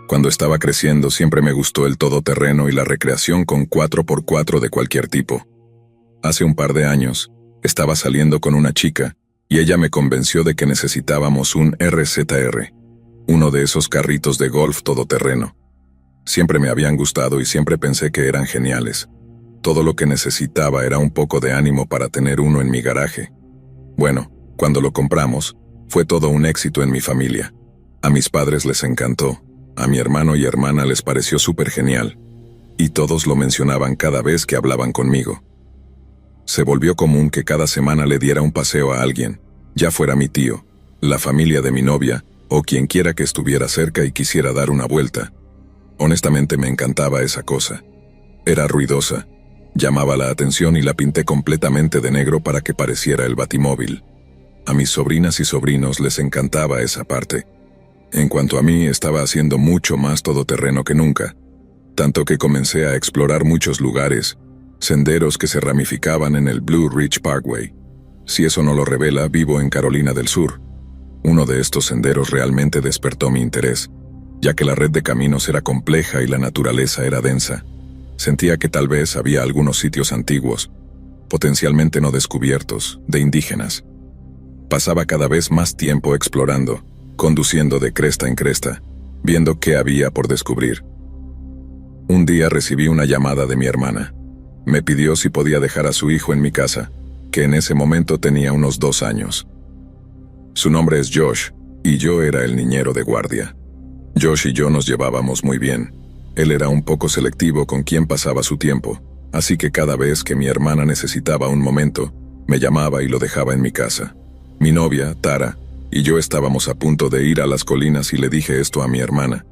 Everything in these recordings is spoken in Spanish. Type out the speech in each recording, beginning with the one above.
Cuando estaba creciendo siempre me gustó el todoterreno y la recreación con 4x4 de cualquier tipo. Hace un par de años, estaba saliendo con una chica, y ella me convenció de que necesitábamos un RZR, uno de esos carritos de golf todoterreno. Siempre me habían gustado y siempre pensé que eran geniales. Todo lo que necesitaba era un poco de ánimo para tener uno en mi garaje. Bueno, cuando lo compramos, fue todo un éxito en mi familia. A mis padres les encantó, a mi hermano y hermana les pareció súper genial, y todos lo mencionaban cada vez que hablaban conmigo. Se volvió común que cada semana le diera un paseo a alguien, ya fuera mi tío, la familia de mi novia, o quien quiera que estuviera cerca y quisiera dar una vuelta. Honestamente me encantaba esa cosa. Era ruidosa, llamaba la atención y la pinté completamente de negro para que pareciera el batimóvil. A mis sobrinas y sobrinos les encantaba esa parte. En cuanto a mí, estaba haciendo mucho más todoterreno que nunca, tanto que comencé a explorar muchos lugares, senderos que se ramificaban en el Blue Ridge Parkway. Si eso no lo revela, vivo en Carolina del Sur. Uno de estos senderos realmente despertó mi interés, ya que la red de caminos era compleja y la naturaleza era densa. Sentía que tal vez había algunos sitios antiguos, potencialmente no descubiertos, de indígenas. Pasaba cada vez más tiempo explorando, conduciendo de cresta en cresta, viendo qué había por descubrir. Un día recibí una llamada de mi hermana. Me pidió si podía dejar a su hijo en mi casa, que en ese momento tenía unos 2 años. Su nombre es Josh, y yo era el niñero de guardia. Josh y yo nos llevábamos muy bien. Él era un poco selectivo con quién pasaba su tiempo, así que cada vez que mi hermana necesitaba un momento, me llamaba y lo dejaba en mi casa. Mi novia, Tara, y yo estábamos a punto de ir a las colinas y le dije esto a mi hermana,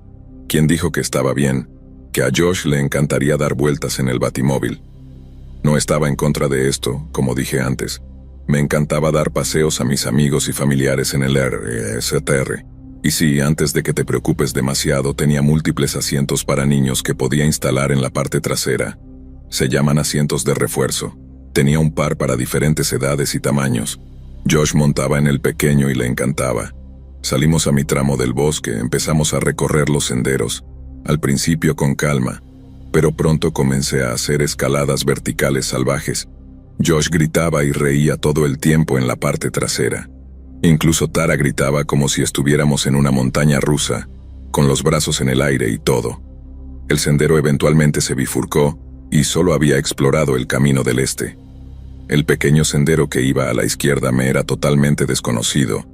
quien dijo que estaba bien, que a Josh le encantaría dar vueltas en el batimóvil. No estaba en contra de esto, como dije antes. Me encantaba dar paseos a mis amigos y familiares en el RZR. Y sí, antes de que te preocupes demasiado, tenía múltiples asientos para niños que podía instalar en la parte trasera. Se llaman asientos de refuerzo. Tenía un par para diferentes edades y tamaños. Josh montaba en el pequeño y le encantaba. Salimos a mi tramo del bosque, empezamos a recorrer los senderos, al principio con calma, pero pronto comencé a hacer escaladas verticales salvajes. Josh gritaba y reía todo el tiempo en la parte trasera. Incluso Tara gritaba como si estuviéramos en una montaña rusa, con los brazos en el aire y todo. El sendero eventualmente se bifurcó y solo había explorado el camino del este. El pequeño sendero que iba a la izquierda me era totalmente desconocido,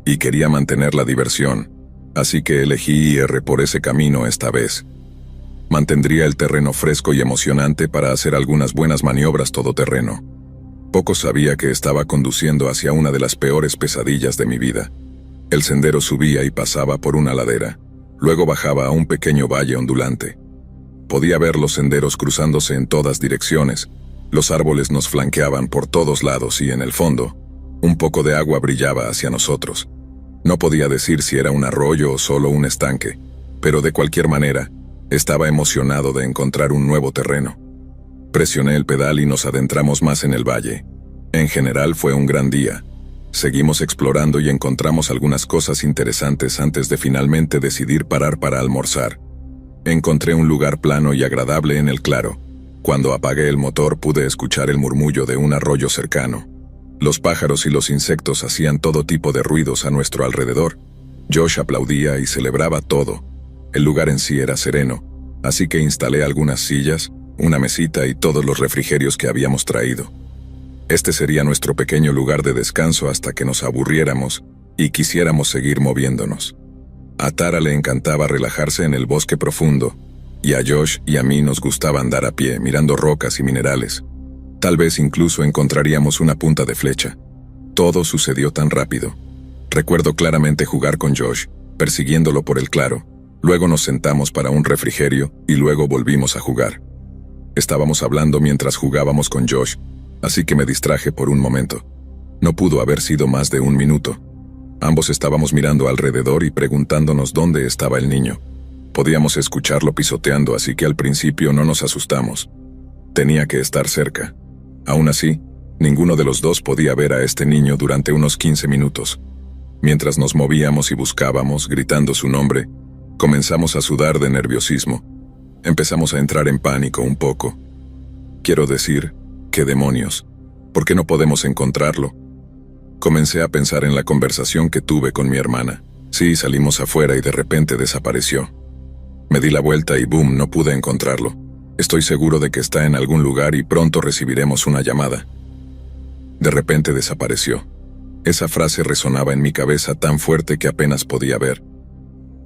y quería mantener la diversión, así que elegí ir por ese camino esta vez. Mantendría el terreno fresco y emocionante para hacer algunas buenas maniobras todoterreno. Poco sabía que estaba conduciendo hacia una de las peores pesadillas de mi vida. El sendero subía y pasaba por una ladera, luego bajaba a un pequeño valle ondulante. Podía ver los senderos cruzándose en todas direcciones, los árboles nos flanqueaban por todos lados y en el fondo, un poco de agua brillaba hacia nosotros. No podía decir si era un arroyo o solo un estanque, pero de cualquier manera, estaba emocionado de encontrar un nuevo terreno. Presioné el pedal y nos adentramos más en el valle. En general fue un gran día. Seguimos explorando y encontramos algunas cosas interesantes antes de finalmente decidir parar para almorzar. Encontré un lugar plano y agradable en el claro. Cuando apagué el motor pude escuchar el murmullo de un arroyo cercano. Los pájaros y los insectos hacían todo tipo de ruidos a nuestro alrededor. Josh aplaudía y celebraba todo. El lugar en sí era sereno, así que instalé algunas sillas, una mesita y todos los refrigerios que habíamos traído. Este sería nuestro pequeño lugar de descanso hasta que nos aburriéramos y quisiéramos seguir moviéndonos. A Tara le encantaba relajarse en el bosque profundo, y a Josh y a mí nos gustaba andar a pie, mirando rocas y minerales. Tal vez incluso encontraríamos una punta de flecha. Todo sucedió tan rápido. Recuerdo claramente jugar con Josh, persiguiéndolo por el claro. Luego nos sentamos para un refrigerio y luego volvimos a jugar. Estábamos hablando mientras jugábamos con Josh, así que me distraje por un momento. No pudo haber sido más de 1 minuto. Ambos estábamos mirando alrededor y preguntándonos dónde estaba el niño. Podíamos escucharlo pisoteando, así que al principio no nos asustamos. Tenía que estar cerca. Aún así, ninguno de los dos podía ver a este niño durante unos 15 minutos. Mientras nos movíamos y buscábamos, gritando su nombre, Comenzamos a sudar de nerviosismo. Empezamos a entrar en pánico un poco. Quiero decir, ¿qué demonios? ¿Por qué no podemos encontrarlo? Comencé a pensar en la conversación que tuve con mi hermana. Sí, salimos afuera y de repente desapareció. Me di la vuelta y boom, no pude encontrarlo. Estoy seguro de que está en algún lugar y pronto recibiremos una llamada. De repente desapareció. Esa frase resonaba en mi cabeza tan fuerte que apenas podía ver.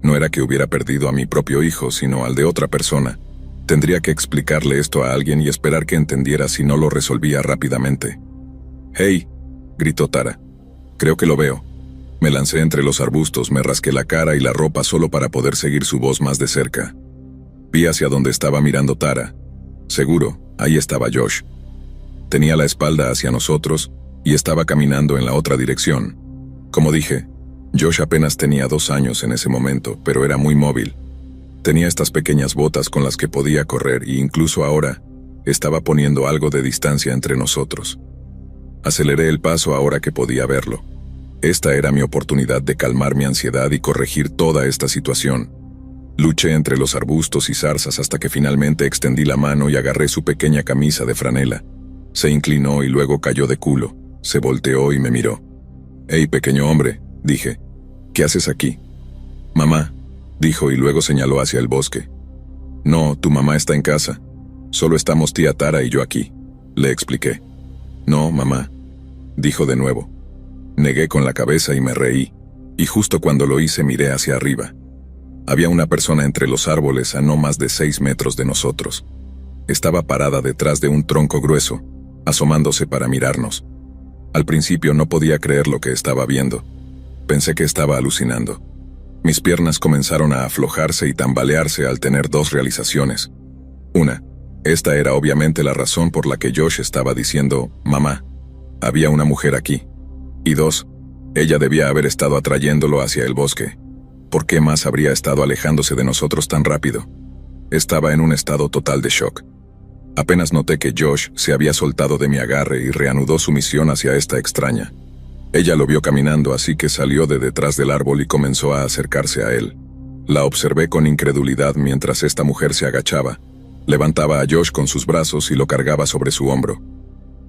No era que hubiera perdido a mi propio hijo, sino al de otra persona. Tendría que explicarle esto a alguien y esperar que entendiera si no lo resolvía rápidamente. «¡Hey!», gritó Tara. «Creo que lo veo». Me lancé entre los arbustos, me rasqué la cara y la ropa solo para poder seguir su voz más de cerca. Vi hacia donde estaba mirando Tara. Seguro, ahí estaba Josh. Tenía la espalda hacia nosotros y estaba caminando en la otra dirección. Como dije, Josh apenas tenía 2 años en ese momento, pero era muy móvil. Tenía estas pequeñas botas con las que podía correr y incluso ahora estaba poniendo algo de distancia entre nosotros. Aceleré el paso ahora que podía verlo. Esta era mi oportunidad de calmar mi ansiedad y corregir toda esta situación. Luché entre los arbustos y zarzas hasta que finalmente extendí la mano y agarré su pequeña camisa de franela. Se inclinó y luego cayó de culo. Se volteó y me miró. «Hey, pequeño hombre», dije. «¿Qué haces aquí?» «Mamá», dijo y luego señaló hacia el bosque. «No, tu mamá está en casa. Solo estamos tía Tara y yo aquí», le expliqué. «No, mamá», dijo de nuevo. Negué con la cabeza y me reí, y justo cuando lo hice miré hacia arriba. Había una persona entre los árboles a no más de 6 metros de nosotros. Estaba parada detrás de un tronco grueso, asomándose para mirarnos. Al principio no podía creer lo que estaba viendo. Pensé que estaba alucinando. Mis piernas comenzaron a aflojarse y tambalearse al tener 2 realizaciones. Una, esta era obviamente la razón por la que Josh estaba diciendo, «Mamá, había una mujer aquí». Y 2, ella debía haber estado atrayéndolo hacia el bosque. ¿Por qué más habría estado alejándose de nosotros tan rápido? Estaba en un estado total de shock. Apenas noté que Josh se había soltado de mi agarre y reanudó su misión hacia esta extraña. Ella lo vio caminando, así que salió de detrás del árbol y comenzó a acercarse a él. La observé con incredulidad mientras esta mujer se agachaba. Levantaba a Josh con sus brazos y lo cargaba sobre su hombro.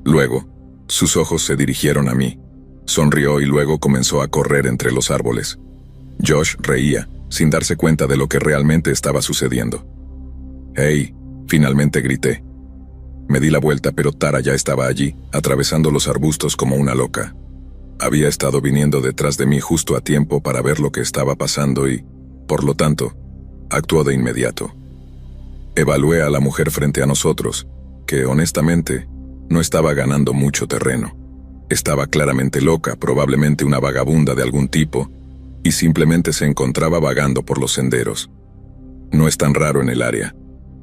Luego, sus ojos se dirigieron a mí. Sonrió y luego comenzó a correr entre los árboles. Josh reía, sin darse cuenta de lo que realmente estaba sucediendo. «¡Hey!», finalmente grité. Me di la vuelta, pero Tara ya estaba allí, atravesando los arbustos como una loca. Había estado viniendo detrás de mí justo a tiempo para ver lo que estaba pasando y, por lo tanto, actuó de inmediato. Evalué a la mujer frente a nosotros, que honestamente no estaba ganando mucho terreno. Estaba claramente loca, probablemente una vagabunda de algún tipo, y simplemente se encontraba vagando por los senderos. No es tan raro en el área.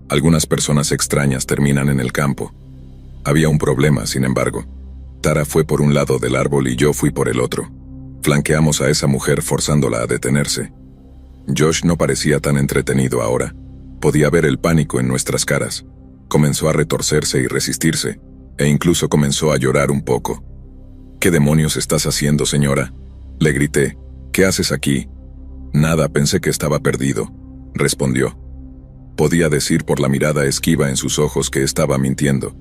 Algunas personas extrañas terminan en el campo. Había un problema, sin embargo. Tara fue por un lado del árbol y yo fui por el otro. Flanqueamos a esa mujer forzándola a detenerse. Josh no parecía tan entretenido ahora. Podía ver el pánico en nuestras caras. Comenzó a retorcerse y resistirse, e incluso comenzó a llorar un poco. «¿Qué demonios estás haciendo, señora?», le grité. «¿Qué haces aquí?». «Nada, pensé que estaba perdido», respondió. Podía decir por la mirada esquiva en sus ojos que estaba mintiendo.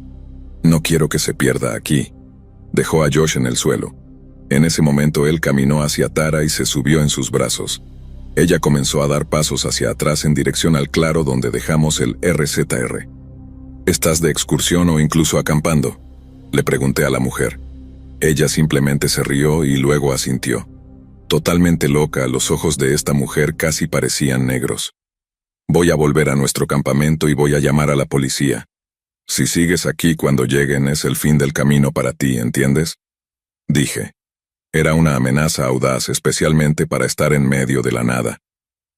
«No quiero que se pierda aquí». Dejó a Josh en el suelo. En ese momento él caminó hacia Tara y se subió en sus brazos. Ella comenzó a dar pasos hacia atrás en dirección al claro donde dejamos el RZR. «¿Estás de excursión o incluso acampando?», le pregunté a la mujer. Ella simplemente se rió y luego asintió. Totalmente loca, los ojos de esta mujer casi parecían negros. «Voy a volver a nuestro campamento y voy a llamar a la policía. Si sigues aquí cuando lleguen es el fin del camino para ti, ¿entiendes?», dije. Era una amenaza audaz, especialmente para estar en medio de la nada.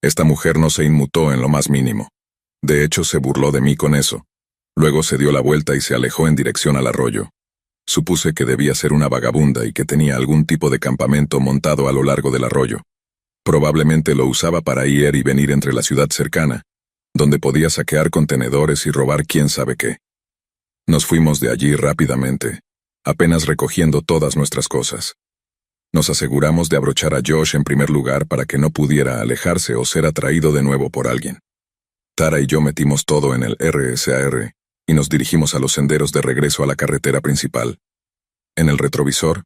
Esta mujer no se inmutó en lo más mínimo. De hecho, se burló de mí con eso. Luego se dio la vuelta y se alejó en dirección al arroyo. Supuse que debía ser una vagabunda y que tenía algún tipo de campamento montado a lo largo del arroyo. Probablemente lo usaba para ir y venir entre la ciudad cercana, donde podía saquear contenedores y robar quién sabe qué. Nos fuimos de allí rápidamente, apenas recogiendo todas nuestras cosas. Nos aseguramos de abrochar a Josh en primer lugar para que no pudiera alejarse o ser atraído de nuevo por alguien. Tara y yo metimos todo en el RSAR y nos dirigimos a los senderos de regreso a la carretera principal. En el retrovisor,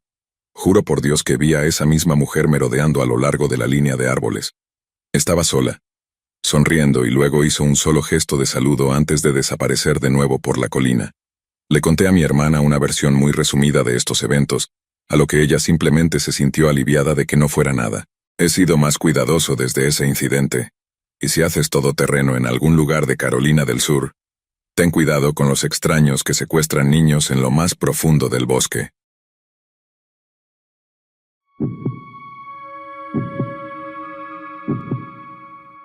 juro por Dios que vi a esa misma mujer merodeando a lo largo de la línea de árboles. Estaba sola, sonriendo, y luego hizo un solo gesto de saludo antes de desaparecer de nuevo por la colina. Le conté a mi hermana una versión muy resumida de estos eventos, a lo que ella simplemente se sintió aliviada de que no fuera nada. He sido más cuidadoso desde ese incidente, y si haces todoterreno en algún lugar de Carolina del Sur, ten cuidado con los extraños que secuestran niños en lo más profundo del bosque.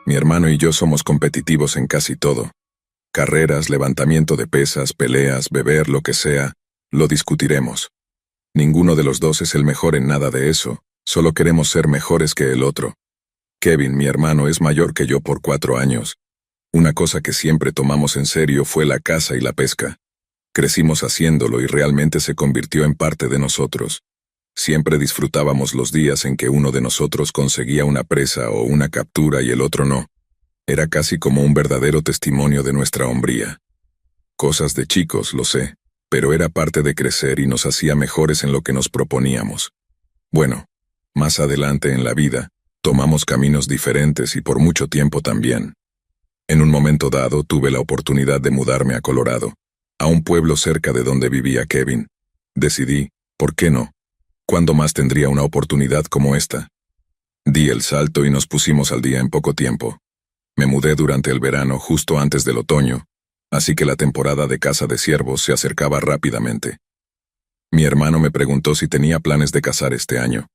Mi hermano y yo somos competitivos en casi todo. Carreras, levantamiento de pesas, peleas, beber, lo que sea, lo discutiremos. Ninguno de los dos es el mejor en nada de eso, solo queremos ser mejores que el otro. Kevin, mi hermano, es mayor que yo por 4 años. Una cosa que siempre tomamos en serio fue la caza y la pesca. Crecimos haciéndolo y realmente se convirtió en parte de nosotros. Siempre disfrutábamos los días en que uno de nosotros conseguía una presa o una captura y el otro no. Era casi como un verdadero testimonio de nuestra hombría. Cosas de chicos, lo sé, pero era parte de crecer y nos hacía mejores en lo que nos proponíamos. Bueno, más adelante en la vida, tomamos caminos diferentes y por mucho tiempo también. En un momento dado tuve la oportunidad de mudarme a Colorado, a un pueblo cerca de donde vivía Kevin. Decidí, ¿por qué no? ¿Cuándo más tendría una oportunidad como esta? Di el salto y nos pusimos al día en poco tiempo. Me mudé durante el verano justo antes del otoño, así que la temporada de caza de ciervos se acercaba rápidamente. Mi hermano me preguntó si tenía planes de cazar este año.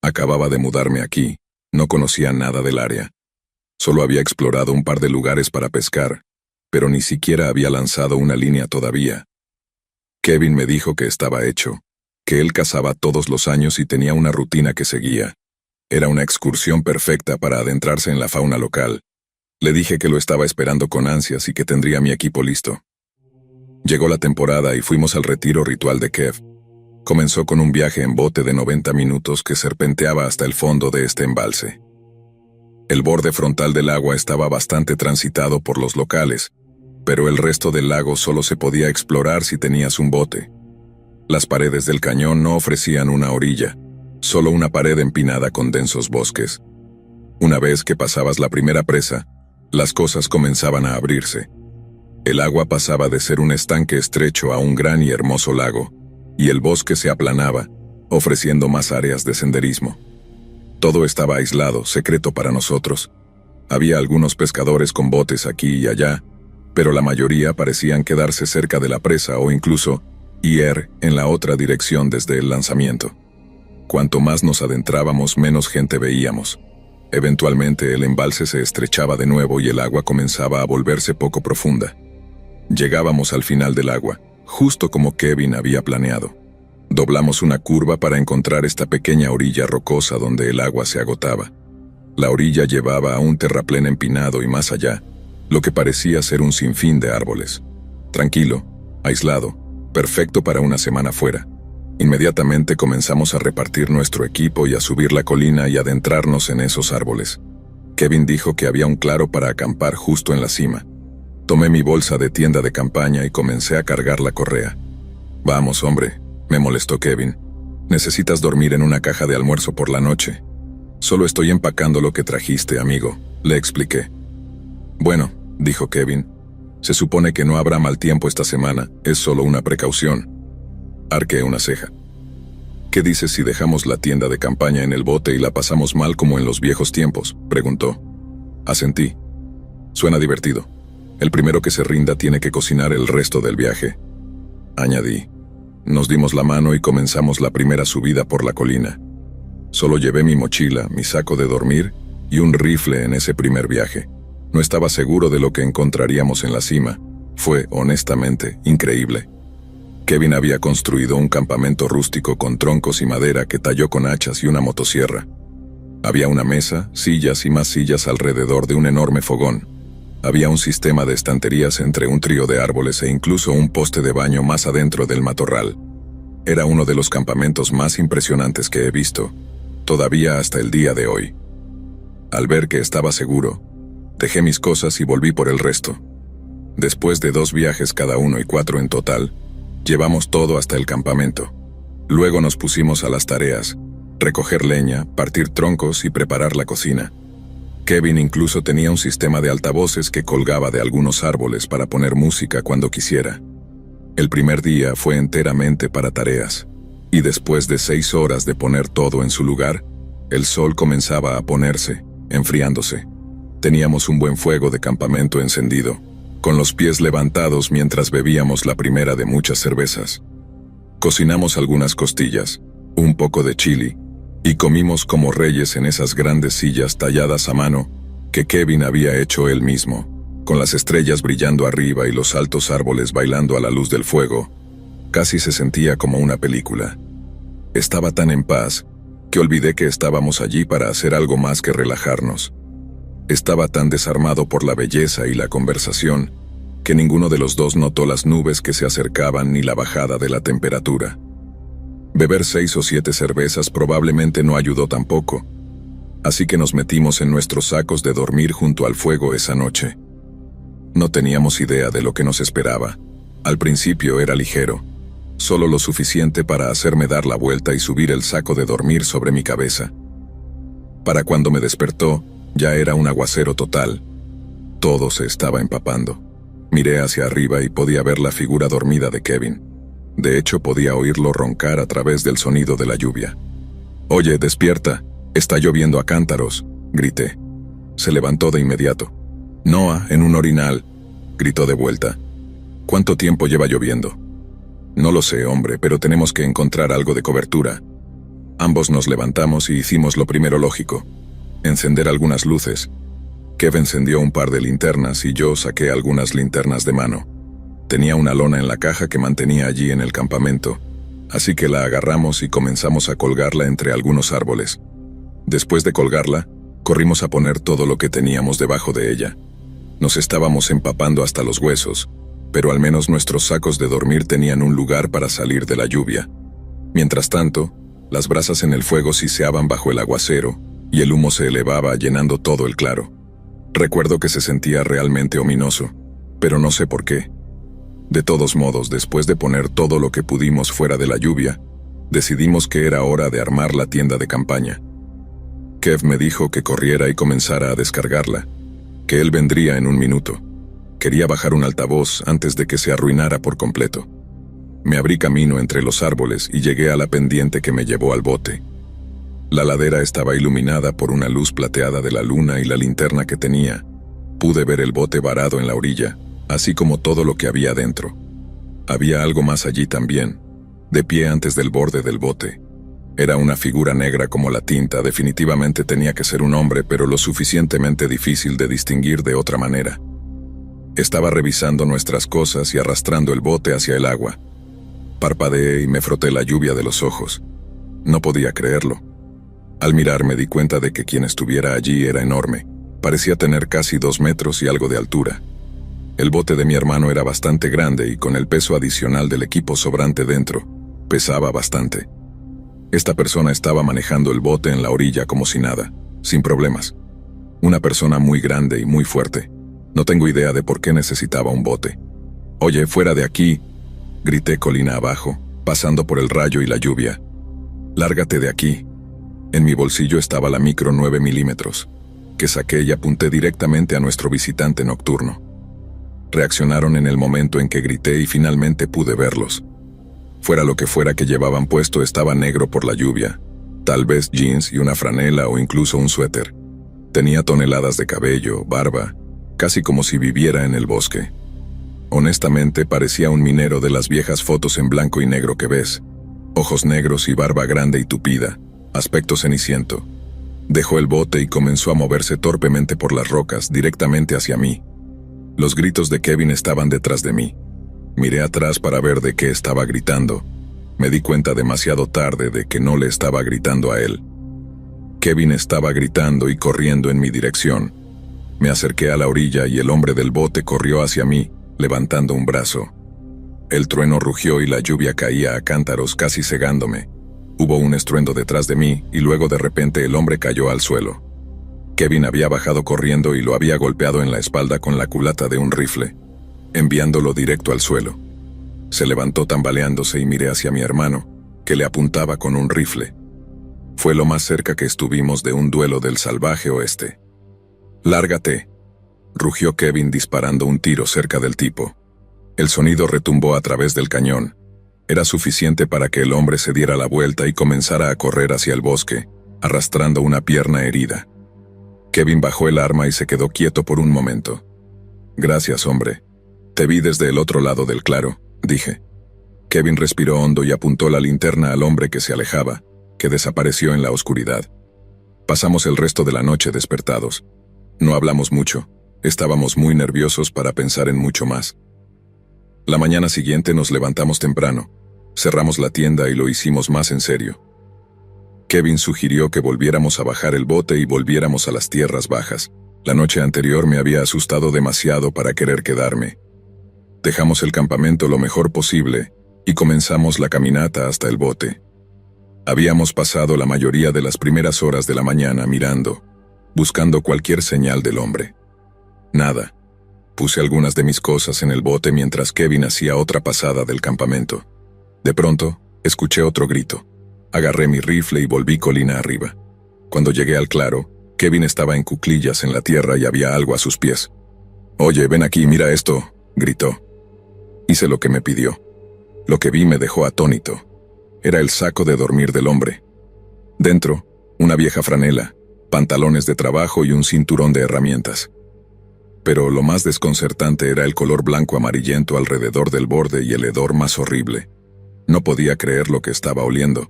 Acababa de mudarme aquí, no conocía nada del área. Solo había explorado un par de lugares para pescar, pero ni siquiera había lanzado una línea todavía. Kevin me dijo que estaba hecho, que él cazaba todos los años y tenía una rutina que seguía. Era una excursión perfecta para adentrarse en la fauna local. Le dije que lo estaba esperando con ansias y que tendría mi equipo listo. Llegó la temporada y fuimos al retiro ritual de Kev. Comenzó con un viaje en bote de 90 minutos que serpenteaba hasta el fondo de este embalse. El borde frontal del agua estaba bastante transitado por los locales, pero el resto del lago solo se podía explorar si tenías un bote. Las paredes del cañón no ofrecían una orilla, solo una pared empinada con densos bosques. Una vez que pasabas la primera presa, las cosas comenzaban a abrirse. El agua pasaba de ser un estanque estrecho a un gran y hermoso lago, y el bosque se aplanaba, ofreciendo más áreas de senderismo. Todo estaba aislado, secreto para nosotros. Había algunos pescadores con botes aquí y allá, pero la mayoría parecían quedarse cerca de la presa o incluso ir en la otra dirección desde el lanzamiento. Cuanto más nos adentrábamos, menos gente veíamos. Eventualmente el embalse se estrechaba de nuevo y el agua comenzaba a volverse poco profunda. Llegábamos al final del agua, justo como Kevin había planeado. Doblamos una curva para encontrar esta pequeña orilla rocosa donde el agua se agotaba. La orilla llevaba a un terraplén empinado y más allá, lo que parecía ser un sinfín de árboles. Tranquilo, aislado, perfecto para una semana fuera. Inmediatamente comenzamos a repartir nuestro equipo y a subir la colina y adentrarnos en esos árboles. Kevin dijo que había un claro para acampar justo en la cima. Tomé mi bolsa de tienda de campaña y comencé a cargar la correa. «Vamos, hombre», me molestó Kevin. «Necesitas dormir en una caja de almuerzo por la noche». «Solo estoy empacando lo que trajiste, amigo», le expliqué. «Bueno», dijo Kevin, «se supone que no habrá mal tiempo esta semana, es solo una precaución». Arqueé una ceja. «¿Qué dices si dejamos la tienda de campaña en el bote y la pasamos mal como en los viejos tiempos?», preguntó. Asentí. «Suena divertido. El primero que se rinda tiene que cocinar el resto del viaje», añadí. Nos dimos la mano y comenzamos la primera subida por la colina. Solo llevé mi mochila, mi saco de dormir y un rifle en ese primer viaje. No estaba seguro de lo que encontraríamos en la cima. Fue, honestamente, increíble. Kevin había construido un campamento rústico con troncos y madera que talló con hachas y una motosierra. Había una mesa, sillas y más sillas alrededor de un enorme fogón. Había un sistema de estanterías entre un trío de árboles e incluso un poste de baño más adentro del matorral. Era uno de los campamentos más impresionantes que he visto, todavía hasta el día de hoy. Al ver que estaba seguro, dejé mis cosas y volví por el resto. Después de 2 viajes cada uno y 4 en total, llevamos todo hasta el campamento. Luego nos pusimos a las tareas, recoger leña, partir troncos y preparar la cocina. Kevin incluso tenía un sistema de altavoces que colgaba de algunos árboles para poner música cuando quisiera. El primer día fue enteramente para tareas, y después de 6 horas de poner todo en su lugar, el sol comenzaba a ponerse, enfriándose. Teníamos un buen fuego de campamento encendido, con los pies levantados mientras bebíamos la primera de muchas cervezas. Cocinamos algunas costillas, un poco de chili, y comimos como reyes en esas grandes sillas talladas a mano que Kevin había hecho él mismo, con las estrellas brillando arriba y los altos árboles bailando a la luz del fuego. Casi se sentía como una película. Estaba tan en paz que olvidé que estábamos allí para hacer algo más que relajarnos. Estaba tan desarmado por la belleza y la conversación que ninguno de los dos notó las nubes que se acercaban ni la bajada de la temperatura. Beber 6 o 7 cervezas probablemente no ayudó tampoco, así que nos metimos en nuestros sacos de dormir junto al fuego esa noche. No teníamos idea de lo que nos esperaba. Al principio era ligero, solo lo suficiente para hacerme dar la vuelta y subir el saco de dormir sobre mi cabeza. Para cuando me despertó, ya era un aguacero total. Todo se estaba empapando. Miré hacia arriba y podía ver la figura dormida de Kevin. De hecho, podía oírlo roncar a través del sonido de la lluvia. «Oye, despierta, está lloviendo a cántaros», grité. Se levantó de inmediato. «Noah, en un orinal», gritó de vuelta. «¿Cuánto tiempo lleva lloviendo?» «No lo sé, hombre, pero tenemos que encontrar algo de cobertura». Ambos nos levantamos y hicimos lo primero lógico: encender algunas luces. Kev encendió un par de linternas y yo saqué algunas linternas de mano. Tenía una lona en la caja que mantenía allí en el campamento, así que la agarramos y comenzamos a colgarla entre algunos árboles. Después de colgarla, corrimos a poner todo lo que teníamos debajo de ella. Nos estábamos empapando hasta los huesos, pero al menos nuestros sacos de dormir tenían un lugar para salir de la lluvia. Mientras tanto, las brasas en el fuego siseaban bajo el aguacero, y el humo se elevaba llenando todo el claro. Recuerdo que se sentía realmente ominoso, pero no sé por qué. De todos modos, después de poner todo lo que pudimos fuera de la lluvia, decidimos que era hora de armar la tienda de campaña. Kev me dijo que corriera y comenzara a descargarla, que él vendría en un minuto. Quería bajar un altavoz antes de que se arruinara por completo. Me abrí camino entre los árboles y llegué a la pendiente que me llevó al bote. La ladera estaba iluminada por una luz plateada de la luna y la linterna que tenía. Pude ver el bote varado en la orilla, así como todo lo que había dentro. Había algo más allí también, de pie antes del borde del bote. Era una figura negra como la tinta, definitivamente tenía que ser un hombre, pero lo suficientemente difícil de distinguir de otra manera. Estaba revisando nuestras cosas y arrastrando el bote hacia el agua. Parpadeé y me froté la lluvia de los ojos. No podía creerlo. Al mirar me di cuenta de que quien estuviera allí era enorme. Parecía tener casi 2 metros y algo de altura. El bote de mi hermano era bastante grande y con el peso adicional del equipo sobrante dentro, pesaba bastante. Esta persona estaba manejando el bote en la orilla como si nada, sin problemas. Una persona muy grande y muy fuerte. No tengo idea de por qué necesitaba un bote. «Oye, fuera de aquí», grité colina abajo, pasando por el rayo y la lluvia. «Lárgate de aquí». En mi bolsillo estaba la micro 9 milímetros, que saqué y apunté directamente a nuestro visitante nocturno. Reaccionaron en el momento en que grité y finalmente pude verlos. Fuera lo que fuera que llevaban puesto estaba negro por la lluvia, tal vez jeans y una franela o incluso un suéter. Tenía toneladas de cabello, barba, casi como si viviera en el bosque. Honestamente parecía un minero de las viejas fotos en blanco y negro que ves. Ojos negros y barba grande y tupida, aspecto ceniciento. Dejó el bote y comenzó a moverse torpemente por las rocas directamente hacia mí. Los gritos de Kevin estaban detrás de mí. Miré atrás para ver de qué estaba gritando. Me di cuenta demasiado tarde de que no le estaba gritando a él. Kevin estaba gritando y corriendo en mi dirección. Me acerqué a la orilla y el hombre del bote corrió hacia mí, levantando un brazo. El trueno rugió y la lluvia caía a cántaros, casi cegándome. Hubo un estruendo detrás de mí y luego de repente el hombre cayó al suelo. Kevin había bajado corriendo y lo había golpeado en la espalda con la culata de un rifle, enviándolo directo al suelo. Se levantó tambaleándose y miré hacia mi hermano, que le apuntaba con un rifle. Fue lo más cerca que estuvimos de un duelo del salvaje oeste. «Lárgate», rugió Kevin disparando un tiro cerca del tipo. El sonido retumbó a través del cañón. Era suficiente para que el hombre se diera la vuelta y comenzara a correr hacia el bosque, arrastrando una pierna herida. Kevin bajó el arma y se quedó quieto por un momento. «Gracias, hombre. Te vi desde el otro lado del claro», dije. Kevin respiró hondo y apuntó la linterna al hombre que se alejaba, que desapareció en la oscuridad. Pasamos el resto de la noche despertados. No hablamos mucho, estábamos muy nerviosos para pensar en mucho más. La mañana siguiente nos levantamos temprano, cerramos la tienda y lo hicimos más en serio. Kevin sugirió que volviéramos a bajar el bote y volviéramos a las tierras bajas. La noche anterior me había asustado demasiado para querer quedarme. Dejamos el campamento lo mejor posible y comenzamos la caminata hasta el bote. Habíamos pasado la mayoría de las primeras horas de la mañana mirando, buscando cualquier señal del hombre. Nada. Puse algunas de mis cosas en el bote mientras Kevin hacía otra pasada del campamento. De pronto, escuché otro grito. Agarré mi rifle y volví colina arriba. Cuando llegué al claro, Kevin estaba en cuclillas en la tierra y había algo a sus pies. «Oye, ven aquí, mira esto», gritó. Hice lo que me pidió. Lo que vi me dejó atónito. Era el saco de dormir del hombre. Dentro, una vieja franela, pantalones de trabajo y un cinturón de herramientas. Pero lo más desconcertante era el color blanco amarillento alrededor del borde y el hedor más horrible. No podía creer lo que estaba oliendo.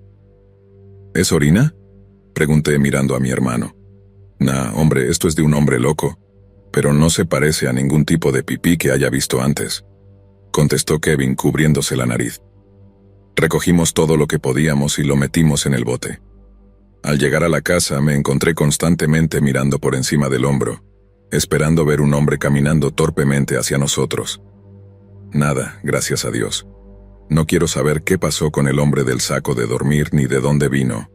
«¿Es orina?», pregunté mirando a mi hermano. «Nah, hombre, esto es de un hombre loco, pero no se parece a ningún tipo de pipí que haya visto antes», contestó Kevin cubriéndose la nariz. Recogimos todo lo que podíamos y lo metimos en el bote. Al llegar a la casa me encontré constantemente mirando por encima del hombro, esperando ver un hombre caminando torpemente hacia nosotros. Nada, gracias a Dios. No quiero saber qué pasó con el hombre del saco de dormir ni de dónde vino.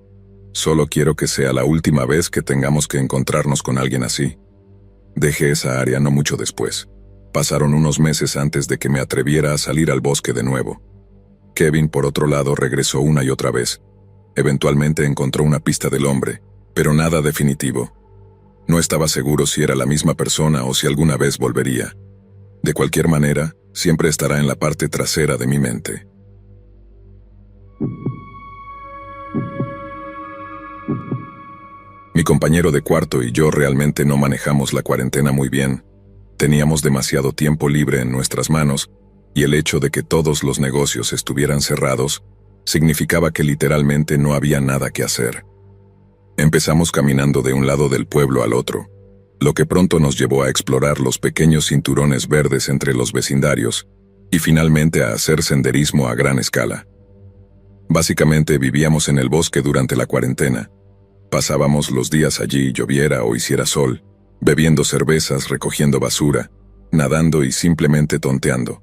Solo quiero que sea la última vez que tengamos que encontrarnos con alguien así. Dejé esa área no mucho después. Pasaron unos meses antes de que me atreviera a salir al bosque de nuevo. Kevin, por otro lado, regresó una y otra vez. Eventualmente encontró una pista del hombre, pero nada definitivo. No estaba seguro si era la misma persona o si alguna vez volvería. De cualquier manera, siempre estará en la parte trasera de mi mente. Mi compañero de cuarto y yo realmente no manejamos la cuarentena muy bien. Teníamos demasiado tiempo libre en nuestras manos, y el hecho de que todos los negocios estuvieran cerrados significaba que literalmente no había nada que hacer. Empezamos caminando de un lado del pueblo al otro, lo que pronto nos llevó a explorar los pequeños cinturones verdes entre los vecindarios, y finalmente a hacer senderismo a gran escala. Básicamente vivíamos en el bosque durante la cuarentena. Pasábamos los días allí, lloviera o hiciera sol, bebiendo cervezas, recogiendo basura, nadando y simplemente tonteando.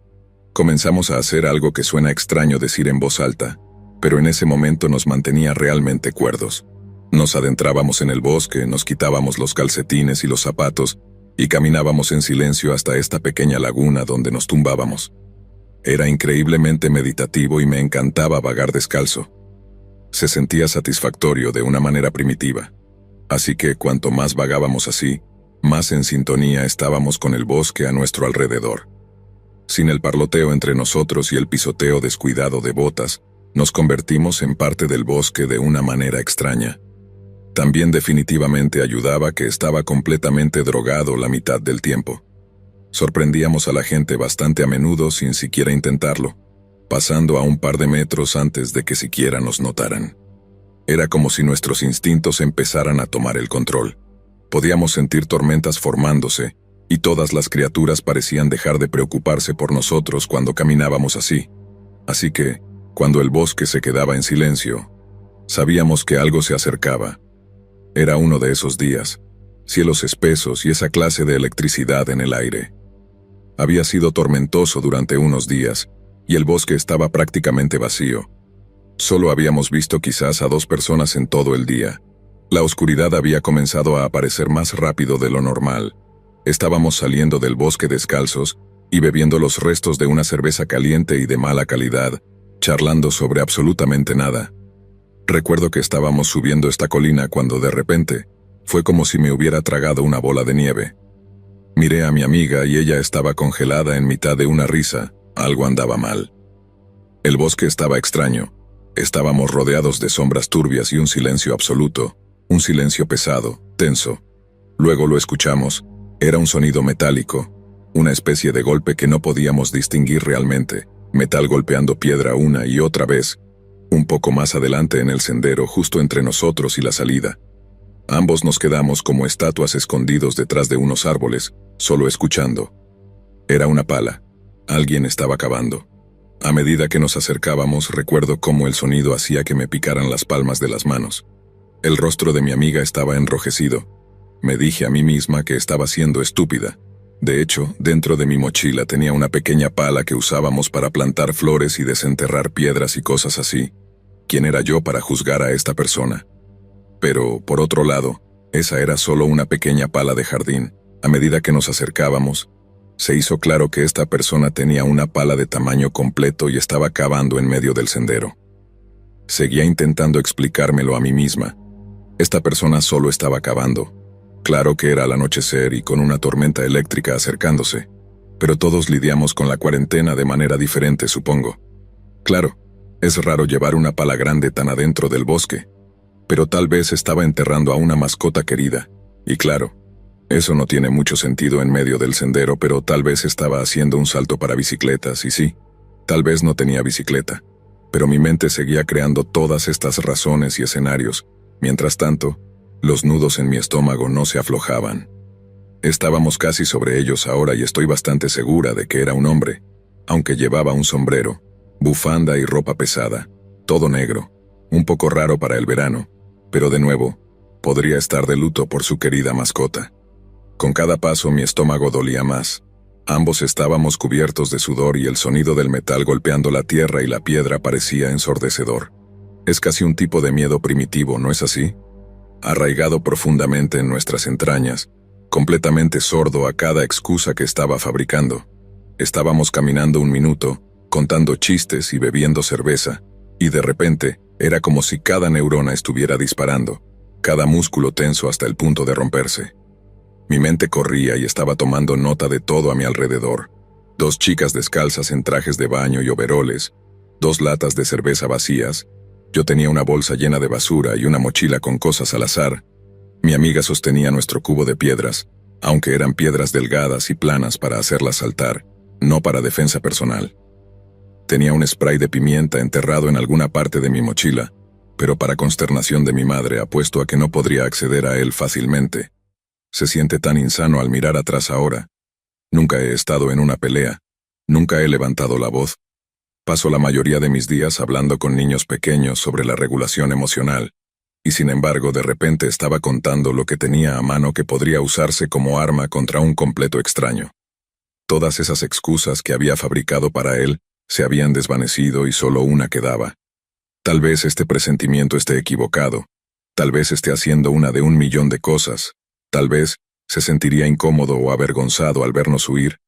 Comenzamos a hacer algo que suena extraño decir en voz alta, pero en ese momento nos mantenía realmente cuerdos. Nos adentrábamos en el bosque, nos quitábamos los calcetines y los zapatos, y caminábamos en silencio hasta esta pequeña laguna donde nos tumbábamos. Era increíblemente meditativo y me encantaba vagar descalzo. Se sentía satisfactorio de una manera primitiva. Así que cuanto más vagábamos así, más en sintonía estábamos con el bosque a nuestro alrededor. Sin el parloteo entre nosotros y el pisoteo descuidado de botas, nos convertimos en parte del bosque de una manera extraña. También definitivamente ayudaba que estaba completamente drogado la mitad del tiempo. Sorprendíamos a la gente bastante a menudo sin siquiera intentarlo, pasando a un par de metros antes de que siquiera nos notaran. Era como si nuestros instintos empezaran a tomar el control. Podíamos sentir tormentas formándose, y todas las criaturas parecían dejar de preocuparse por nosotros cuando caminábamos así. Así que, cuando el bosque se quedaba en silencio, sabíamos que algo se acercaba. Era uno de esos días, cielos espesos y esa clase de electricidad en el aire. Había sido tormentoso durante unos días, y el bosque estaba prácticamente vacío. Solo habíamos visto quizás a 2 personas en todo el día. La oscuridad había comenzado a aparecer más rápido de lo normal. Estábamos saliendo del bosque descalzos y bebiendo los restos de una cerveza caliente y de mala calidad, charlando sobre absolutamente nada. Recuerdo que estábamos subiendo esta colina cuando de repente, fue como si me hubiera tragado una bola de nieve. Miré a mi amiga y ella estaba congelada en mitad de una risa. Algo andaba mal. El bosque estaba extraño. Estábamos rodeados de sombras turbias y un silencio absoluto, un silencio pesado, tenso. Luego lo escuchamos. Era un sonido metálico, una especie de golpe que no podíamos distinguir realmente, metal golpeando piedra una y otra vez, un poco más adelante en el sendero, justo entre nosotros y la salida. Ambos nos quedamos como estatuas escondidos detrás de unos árboles, solo escuchando. Era una pala. Alguien estaba cavando. A medida que nos acercábamos, recuerdo cómo el sonido hacía que me picaran las palmas de las manos. El rostro de mi amiga estaba enrojecido. Me dije a mí misma que estaba siendo estúpida. De hecho, dentro de mi mochila tenía una pequeña pala que usábamos para plantar flores y desenterrar piedras y cosas así. ¿Quién era yo para juzgar a esta persona? Pero, por otro lado, esa era solo una pequeña pala de jardín. A medida que nos acercábamos, se hizo claro que esta persona tenía una pala de tamaño completo y estaba cavando en medio del sendero. Seguía intentando explicármelo a mí misma. Esta persona solo estaba cavando. Claro que era al anochecer y con una tormenta eléctrica acercándose, pero todos lidiamos con la cuarentena de manera diferente, supongo. Claro, es raro llevar una pala grande tan adentro del bosque, pero tal vez estaba enterrando a una mascota querida, y claro, eso no tiene mucho sentido en medio del sendero, pero tal vez estaba haciendo un salto para bicicletas, y sí, tal vez no tenía bicicleta, pero mi mente seguía creando todas estas razones y escenarios. Mientras tanto, los nudos en mi estómago no se aflojaban. Estábamos casi sobre ellos ahora y estoy bastante segura de que era un hombre, aunque llevaba un sombrero, bufanda y ropa pesada, todo negro, un poco raro para el verano, pero de nuevo, podría estar de luto por su querida mascota. Con cada paso mi estómago dolía más. Ambos estábamos cubiertos de sudor y el sonido del metal golpeando la tierra y la piedra parecía ensordecedor. Es casi un tipo de miedo primitivo, ¿no es así? Arraigado profundamente en nuestras entrañas, completamente sordo a cada excusa que estaba fabricando. Estábamos caminando un minuto, contando chistes y bebiendo cerveza, y de repente, era como si cada neurona estuviera disparando, cada músculo tenso hasta el punto de romperse. Mi mente corría y estaba tomando nota de todo a mi alrededor. 2 chicas descalzas en trajes de baño y overoles, 2 latas de cerveza vacías. Yo tenía una bolsa llena de basura y una mochila con cosas al azar. Mi amiga sostenía nuestro cubo de piedras, aunque eran piedras delgadas y planas para hacerlas saltar, no para defensa personal. Tenía un spray de pimienta enterrado en alguna parte de mi mochila, pero para consternación de mi madre apuesto a que no podría acceder a él fácilmente. Se siente tan insano al mirar atrás ahora. Nunca he estado en una pelea, nunca he levantado la voz. Paso la mayoría de mis días hablando con niños pequeños sobre la regulación emocional, y sin embargo de repente estaba contando lo que tenía a mano que podría usarse como arma contra un completo extraño. Todas esas excusas que había fabricado para él se habían desvanecido y solo una quedaba. Tal vez este presentimiento esté equivocado, tal vez esté haciendo una de 1.000.000 de cosas, tal vez se sentiría incómodo o avergonzado al vernos huir,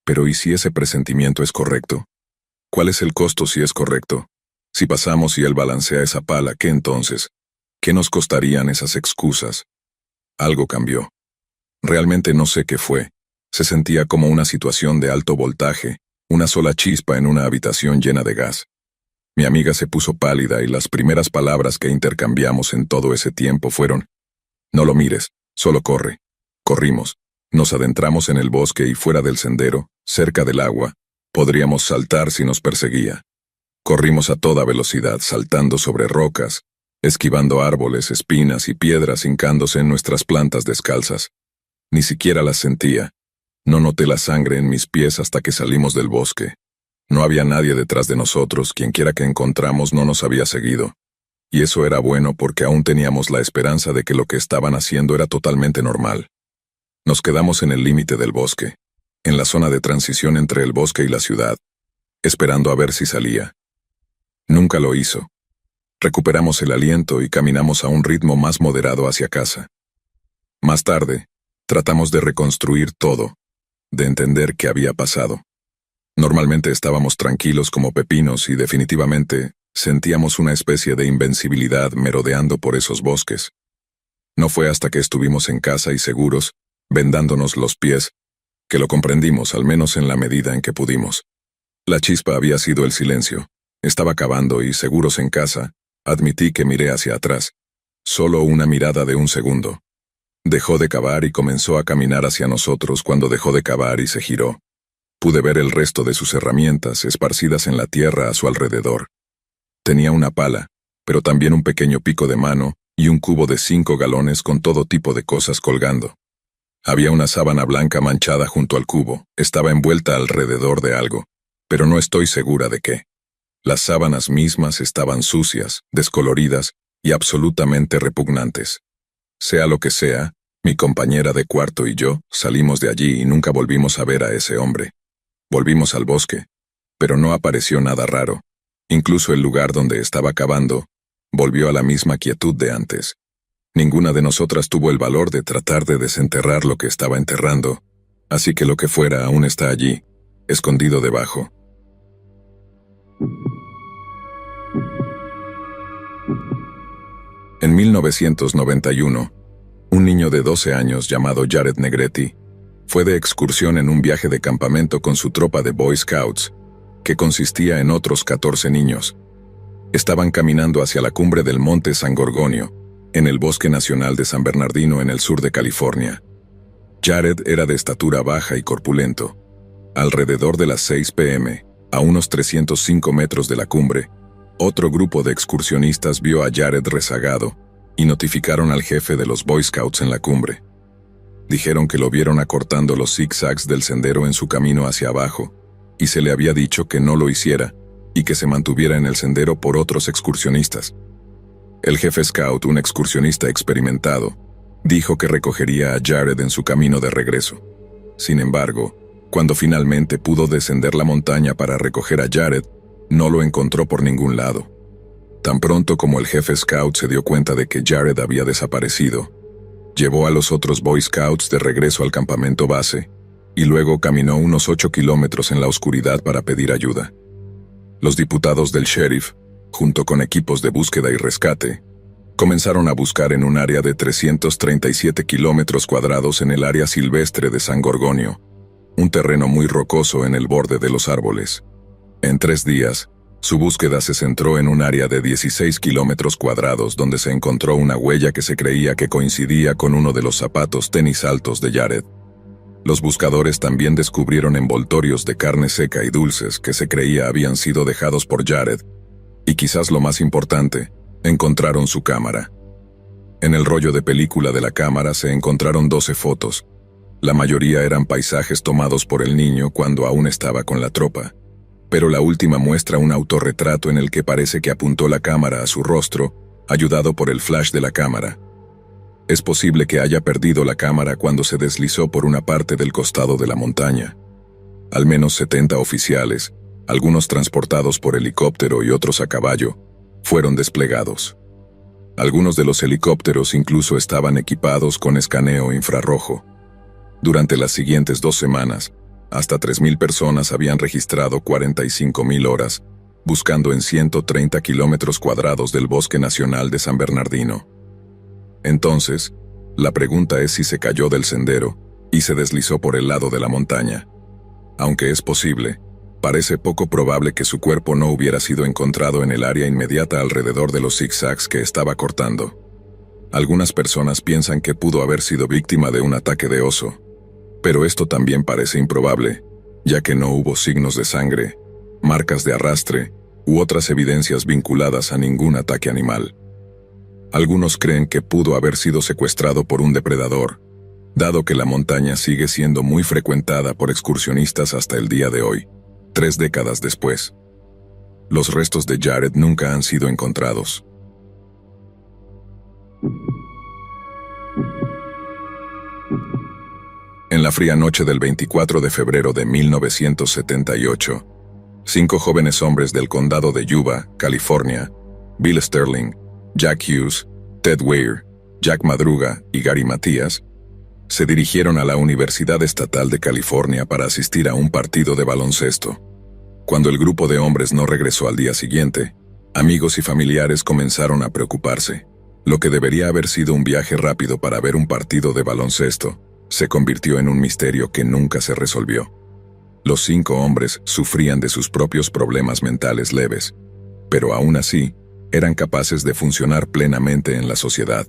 pero ¿y si ese presentimiento es correcto? ¿Cuál es el costo si es correcto? Si pasamos y él balancea esa pala, ¿qué entonces? ¿Qué nos costarían esas excusas? Algo cambió. Realmente no sé qué fue. Se sentía como una situación de alto voltaje, una sola chispa en una habitación llena de gas. Mi amiga se puso pálida y las primeras palabras que intercambiamos en todo ese tiempo fueron: no lo mires, solo corre. Corrimos. Nos adentramos en el bosque y fuera del sendero, cerca del agua. Podríamos saltar si nos perseguía. Corrimos a toda velocidad, saltando sobre rocas, esquivando árboles, espinas y piedras hincándose en nuestras plantas descalzas. Ni siquiera las sentía. No noté la sangre en mis pies hasta que salimos del bosque. No había nadie detrás de nosotros, quienquiera que encontramos no nos había seguido. Y eso era bueno porque aún teníamos la esperanza de que lo que estaban haciendo era totalmente normal. Nos quedamos en el límite del bosque, en la zona de transición entre el bosque y la ciudad. esperando a ver si salía. Nunca lo hizo. Recuperamos el aliento y caminamos a un ritmo más moderado hacia casa. Más tarde, tratamos de reconstruir todo, de entender qué había pasado. Normalmente estábamos tranquilos como pepinos y definitivamente sentíamos una especie de invencibilidad merodeando por esos bosques. No fue hasta que estuvimos en casa y seguros, vendándonos los pies, que lo comprendimos, al menos en la medida en que pudimos. La chispa había sido el silencio. Estaba cavando y, seguros en casa, admití que miré hacia atrás. Solo una mirada de un segundo. Dejó de cavar y comenzó a caminar hacia nosotros cuando dejó de cavar y se giró. Pude ver el resto de sus herramientas esparcidas en la tierra a su alrededor. Tenía una pala, pero también un pequeño pico de mano y un cubo de 5 galones con todo tipo de cosas colgando. Había una sábana blanca manchada junto al cubo. Estaba envuelta alrededor de algo, pero no estoy segura de qué. Las sábanas mismas estaban sucias, descoloridas y absolutamente repugnantes. Sea lo que sea, mi compañera de cuarto y yo salimos de allí y nunca volvimos a ver a ese hombre. Volvimos al bosque, pero no apareció nada raro. Incluso el lugar donde estaba cavando volvió a la misma quietud de antes. Ninguna de nosotras tuvo el valor de tratar de desenterrar lo que estaba enterrando, así que lo que fuera aún está allí, escondido debajo. En 1991, un niño de 12 años llamado Jared Negretti fue de excursión en un viaje de campamento con su tropa de Boy Scouts, que consistía en otros 14 niños. Estaban caminando hacia la cumbre del monte San Gorgonio, en el Bosque Nacional de San Bernardino en el sur de California. Jared era de estatura baja y corpulento. Alrededor de las 6 p.m., a unos 305 metros de la cumbre, otro grupo de excursionistas vio a Jared rezagado y notificaron al jefe de los Boy Scouts en la cumbre. Dijeron que lo vieron acortando los zigzags del sendero en su camino hacia abajo, y se le había dicho que no lo hiciera y que se mantuviera en el sendero por otros excursionistas. El jefe scout, un excursionista experimentado, dijo que recogería a Jared en su camino de regreso. Sin embargo, cuando finalmente pudo descender la montaña para recoger a Jared, no lo encontró por ningún lado. Tan pronto como el jefe scout se dio cuenta de que Jared había desaparecido, llevó a los otros Boy Scouts de regreso al campamento base y luego caminó unos 8 kilómetros en la oscuridad para pedir ayuda. Los diputados del sheriff, junto con equipos de búsqueda y rescate, comenzaron a buscar en un área de 337 kilómetros cuadrados en el área silvestre de San Gorgonio, un terreno muy rocoso en el borde de los árboles. En 3 días, su búsqueda se centró en un área de 16 kilómetros cuadrados donde se encontró una huella que se creía que coincidía con uno de los zapatos tenis altos de Jared. Los buscadores también descubrieron envoltorios de carne seca y dulces que se creía habían sido dejados por Jared, y quizás lo más importante, encontraron su cámara. En el rollo de película de la cámara se encontraron 12 fotos. La mayoría eran paisajes tomados por el niño cuando aún estaba con la tropa, pero la última muestra un autorretrato en el que parece que apuntó la cámara a su rostro, ayudado por el flash de la cámara. Es posible que haya perdido la cámara cuando se deslizó por una parte del costado de la montaña. Al menos 70 oficiales, algunos transportados por helicóptero y otros a caballo, fueron desplegados. Algunos de los helicópteros incluso estaban equipados con escaneo infrarrojo. Durante las siguientes 2 semanas, hasta 3.000 personas habían registrado 45.000 horas, buscando en 130 kilómetros cuadrados del Bosque Nacional de San Bernardino. Entonces, la pregunta es si se cayó del sendero y se deslizó por el lado de la montaña. Aunque es posible, parece poco probable que su cuerpo no hubiera sido encontrado en el área inmediata alrededor de los zigzags que estaba cortando. Algunas personas piensan que pudo haber sido víctima de un ataque de oso, pero esto también parece improbable, ya que no hubo signos de sangre, marcas de arrastre u otras evidencias vinculadas a ningún ataque animal. Algunos creen que pudo haber sido secuestrado por un depredador, dado que la montaña sigue siendo muy frecuentada por excursionistas hasta el día de hoy, 3 décadas después. Los restos de Jared nunca han sido encontrados. En la fría noche del 24 de febrero de 1978, 5 jóvenes hombres del condado de Yuba, California, Bill Sterling, Jack Hughes, Ted Weir, Jack Madruga y Gary Matías, se dirigieron a la Universidad Estatal de California para asistir a un partido de baloncesto. Cuando el grupo de hombres no regresó al día siguiente, amigos y familiares comenzaron a preocuparse. Lo que debería haber sido un viaje rápido para ver un partido de baloncesto, se convirtió en un misterio que nunca se resolvió. Los 5 hombres sufrían de sus propios problemas mentales leves, pero aún así, eran capaces de funcionar plenamente en la sociedad.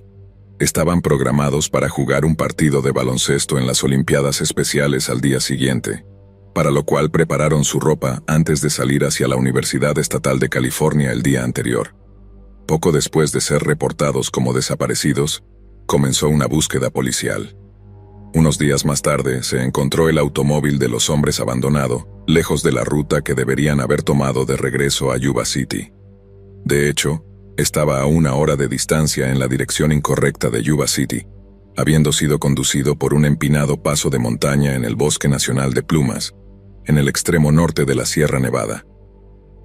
Estaban programados para jugar un partido de baloncesto en las Olimpiadas Especiales al día siguiente, para lo cual prepararon su ropa antes de salir hacia la Universidad Estatal de California el día anterior. Poco después de ser reportados como desaparecidos, comenzó una búsqueda policial. Unos días más tarde se encontró el automóvil de los hombres abandonado, lejos de la ruta que deberían haber tomado de regreso a Yuba City. De hecho, estaba a 1 hora de distancia en la dirección incorrecta de Yuba City, habiendo sido conducido por un empinado paso de montaña en el Bosque Nacional de Plumas, en el extremo norte de la Sierra Nevada.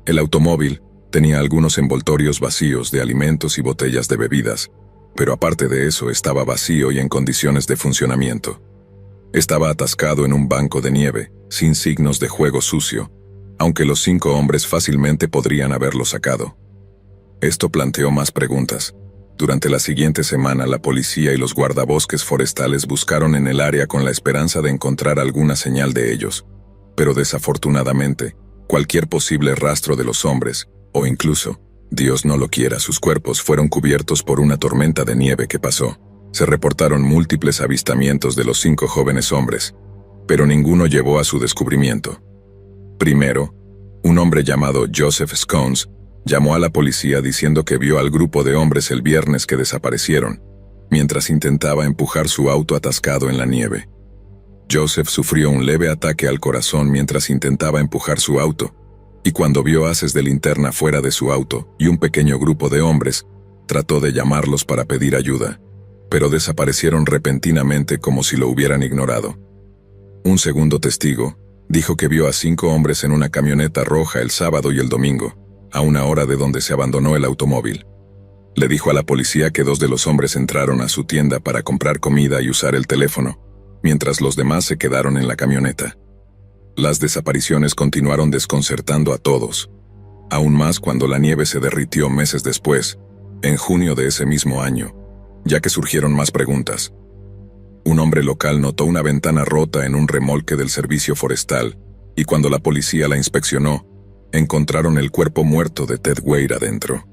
El automóvil tenía algunos envoltorios vacíos de alimentos y botellas de bebidas, pero aparte de eso estaba vacío y en condiciones de funcionamiento. Estaba atascado en un banco de nieve, sin signos de juego sucio, aunque los 5 hombres fácilmente podrían haberlo sacado. Esto planteó más preguntas. Durante la siguiente semana, la policía y los guardabosques forestales buscaron en el área con la esperanza de encontrar alguna señal de ellos, pero desafortunadamente, cualquier posible rastro de los hombres, o incluso, Dios no lo quiera, sus cuerpos fueron cubiertos por una tormenta de nieve que pasó. Se reportaron múltiples avistamientos de los 5 jóvenes hombres, pero ninguno llevó a su descubrimiento. Primero, un hombre llamado Joseph Scones llamó a la policía diciendo que vio al grupo de hombres el viernes que desaparecieron, mientras intentaba empujar su auto atascado en la nieve. Joseph sufrió un leve ataque al corazón mientras intentaba empujar su auto, y cuando vio haces de linterna fuera de su auto y un pequeño grupo de hombres, trató de llamarlos para pedir ayuda, pero desaparecieron repentinamente como si lo hubieran ignorado. Un segundo testigo dijo que vio a 5 hombres en una camioneta roja el sábado y el domingo, a 1 hora de donde se abandonó el automóvil. Le dijo a la policía que 2 de los hombres entraron a su tienda para comprar comida y usar el teléfono, mientras los demás se quedaron en la camioneta. Las desapariciones continuaron desconcertando a todos, aún más cuando la nieve se derritió meses después, en junio de ese mismo año, ya que surgieron más preguntas. Un hombre local notó una ventana rota en un remolque del servicio forestal, y cuando la policía la inspeccionó, encontraron el cuerpo muerto de Ted Weir adentro.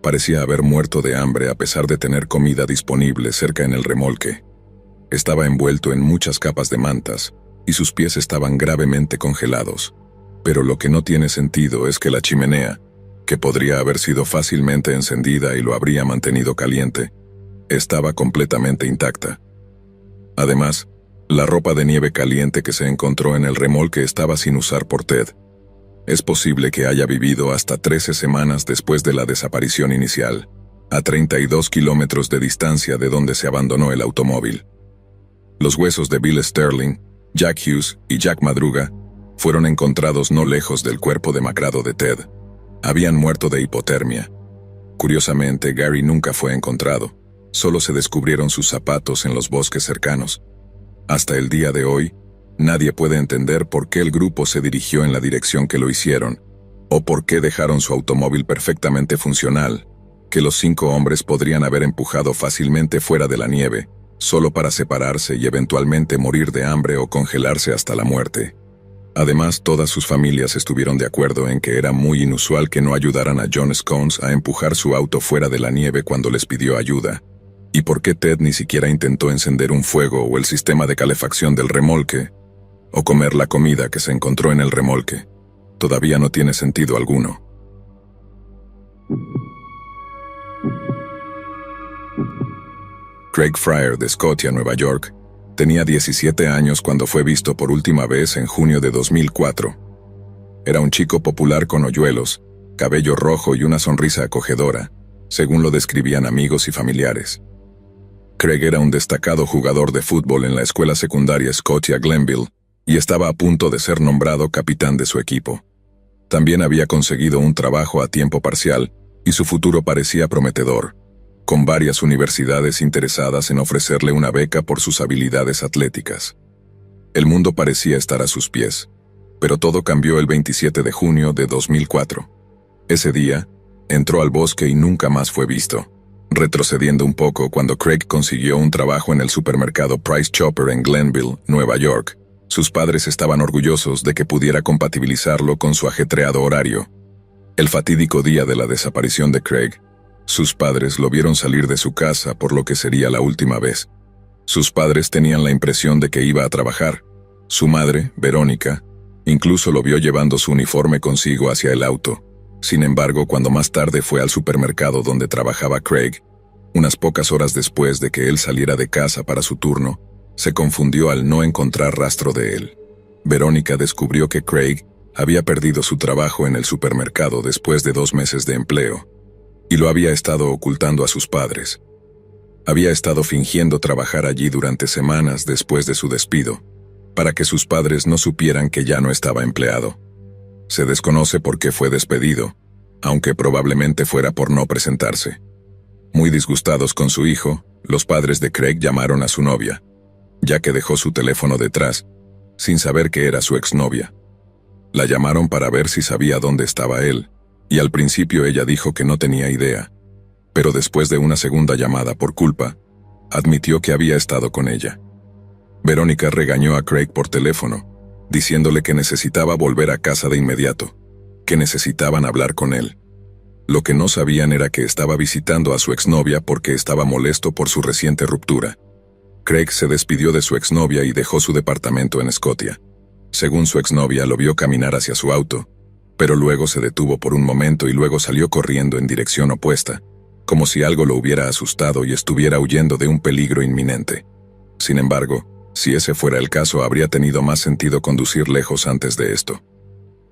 Parecía haber muerto de hambre a pesar de tener comida disponible cerca en el remolque. Estaba envuelto en muchas capas de mantas, y sus pies estaban gravemente congelados. Pero lo que no tiene sentido es que la chimenea, que podría haber sido fácilmente encendida y lo habría mantenido caliente, estaba completamente intacta. Además, la ropa de nieve caliente que se encontró en el remolque estaba sin usar por Ted. Es posible que haya vivido hasta 13 semanas después de la desaparición inicial, a 32 kilómetros de distancia de donde se abandonó el automóvil. Los huesos de Bill Sterling, Jack Hughes y Jack Madruga fueron encontrados no lejos del cuerpo demacrado de Ted. Habían muerto de hipotermia. Curiosamente, Gary nunca fue encontrado. Solo se descubrieron sus zapatos en los bosques cercanos. Hasta el día de hoy, nadie puede entender por qué el grupo se dirigió en la dirección que lo hicieron, o por qué dejaron su automóvil perfectamente funcional, que los 5 hombres podrían haber empujado fácilmente fuera de la nieve, solo para separarse y eventualmente morir de hambre o congelarse hasta la muerte. Además, todas sus familias estuvieron de acuerdo en que era muy inusual que no ayudaran a John Scones a empujar su auto fuera de la nieve cuando les pidió ayuda. ¿Y por qué Ted ni siquiera intentó encender un fuego o el sistema de calefacción del remolque? O comer la comida que se encontró en el remolque. Todavía no tiene sentido alguno. Craig Fryer, de Scotia, Nueva York, tenía 17 años cuando fue visto por última vez en junio de 2004. Era un chico popular con hoyuelos, cabello rojo y una sonrisa acogedora, según lo describían amigos y familiares. Craig era un destacado jugador de fútbol en la escuela secundaria Scotia Glenville, y estaba a punto de ser nombrado capitán de su equipo. También había conseguido un trabajo a tiempo parcial y su futuro parecía prometedor, con varias universidades interesadas en ofrecerle una beca por sus habilidades atléticas. El mundo parecía estar a sus pies, pero todo cambió el 27 de junio de 2004. Ese día, entró al bosque y nunca más fue visto, retrocediendo un poco cuando Craig consiguió un trabajo en el supermercado Price Chopper en Glenville, Nueva York. Sus padres estaban orgullosos de que pudiera compatibilizarlo con su ajetreado horario. El fatídico día de la desaparición de Craig, sus padres lo vieron salir de su casa por lo que sería la última vez. Sus padres tenían la impresión de que iba a trabajar. Su madre, Verónica, incluso lo vio llevando su uniforme consigo hacia el auto. Sin embargo, cuando más tarde fue al supermercado donde trabajaba Craig, unas pocas horas después de que él saliera de casa para su turno, se confundió al no encontrar rastro de él. Verónica descubrió que Craig había perdido su trabajo en el supermercado después de 2 meses de empleo, y lo había estado ocultando a sus padres. Había estado fingiendo trabajar allí durante semanas después de su despido, para que sus padres no supieran que ya no estaba empleado. Se desconoce por qué fue despedido, aunque probablemente fuera por no presentarse. Muy disgustados con su hijo, los padres de Craig llamaron a su novia, ya que dejó su teléfono detrás, sin saber que era su exnovia. La llamaron para ver si sabía dónde estaba él, y al principio ella dijo que no tenía idea, pero después de una segunda llamada por culpa, admitió que había estado con ella. Verónica regañó a Craig por teléfono, diciéndole que necesitaba volver a casa de inmediato, que necesitaban hablar con él. Lo que no sabían era que estaba visitando a su exnovia porque estaba molesto por su reciente ruptura. Craig se despidió de su exnovia y dejó su departamento en Scotia. Según su exnovia, lo vio caminar hacia su auto, pero luego se detuvo por un momento y luego salió corriendo en dirección opuesta, como si algo lo hubiera asustado y estuviera huyendo de un peligro inminente. Sin embargo, si ese fuera el caso, habría tenido más sentido conducir lejos antes de esto.